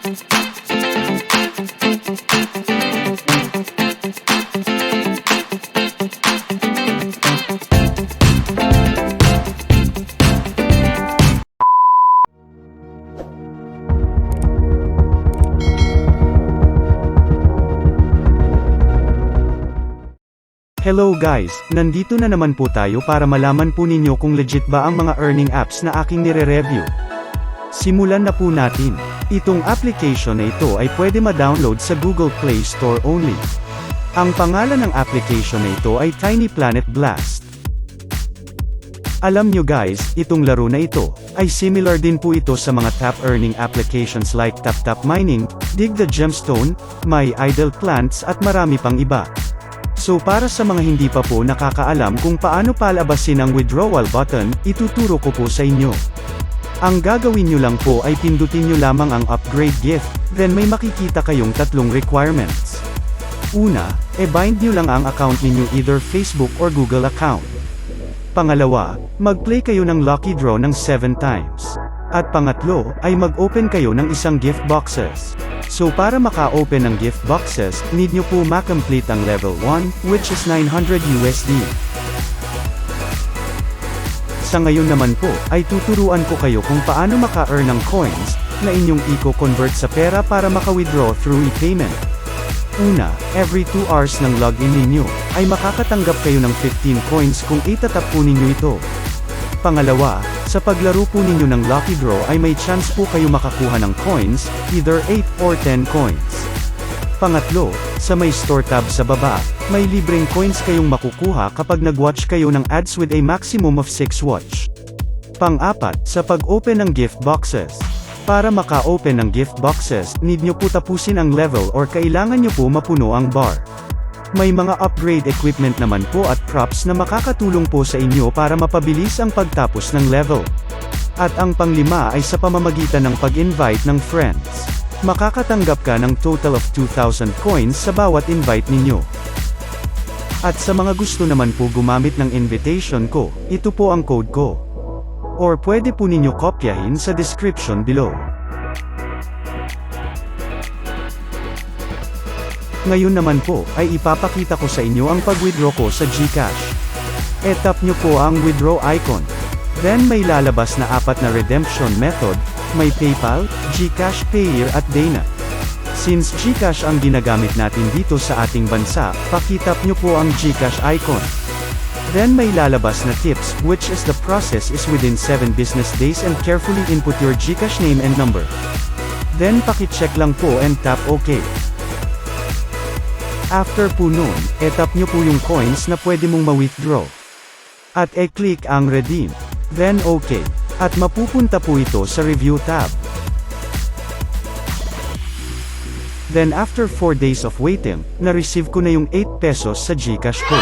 Hello guys, nandito na naman po tayo para malaman po ninyo kung legit ba ang mga earning apps na aking nire-review. Simulan na po natin. Itong application na ito ay pwede ma-download sa Google Play Store only. Ang pangalan ng application na ito ay Tiny Planet Blast. Alam nyo guys, itong laro na ito, ay similar din po ito sa mga tap earning applications like TapTap Mining, Dig the Gemstone, My Idle Plants at marami pang iba. So para sa mga hindi pa po nakakaalam kung paano palabasin ang withdrawal button, ituturo ko po sa inyo. Ang gagawin nyo lang po ay pindutin nyo lamang ang upgrade gift, then may makikita kayong tatlong requirements. Una, bind nyo lang ang account ninyo either Facebook or Google account. Pangalawa, mag-play kayo ng lucky draw ng 7 times. At pangatlo, ay mag-open kayo ng isang gift boxes. So para maka-open ng gift boxes, need nyo po ma-complete ang level 1, which is 900 USD. Sa ngayon naman po, ay tuturuan ko kayo kung paano maka-earn ng coins, na inyong i-convert sa pera para maka-withdraw through e-payment. Una, every 2 hours ng login ninyo, ay makakatanggap kayo ng 15 coins kung itatap po ninyo ito. Pangalawa, sa paglaro po ninyo ng lucky draw ay may chance po kayo makakuha ng coins, either 8 or 10 coins. Pangatlo, sa may store tab sa baba, may libreng coins kayong makukuha kapag nag-watch kayo ng ads with a maximum of 6 watch. Pang-apat, sa pag-open ng gift boxes. Para maka-open ng gift boxes, need nyo po tapusin ang level or kailangan nyo po mapuno ang bar. May mga upgrade equipment naman po at props na makakatulong po sa inyo para mapabilis ang pagtapos ng level. At ang panglima ay sa pamamagitan ng pag-invite ng friends. Makakatanggap ka ng total of 2,000 coins sa bawat invite ninyo. At sa mga gusto naman po gumamit ng invitation ko, ito po ang code ko. Or pwede po ninyo kopyahin sa description below. Ngayon naman po, ay ipapakita ko sa inyo ang pag-withdraw ko sa GCash. Tap nyo po ang withdraw icon. Then may lalabas na 4 na redemption method, may PayPal, GCash Payer at Dana. Since GCash ang ginagamit natin dito sa ating bansa, pakitap nyo po ang GCash icon. Then may lalabas na tips, which is the process is within 7 business days and carefully input your GCash name and number. Then pakicheck lang po and tap OK. After po nun, tap nyo po yung coins na pwede mong ma-withdraw. At click ang redeem. Then OK. At mapupunta po ito sa review tab. Then after 4 days of waiting, na-receive ko na yung 8 pesos sa GCash ko.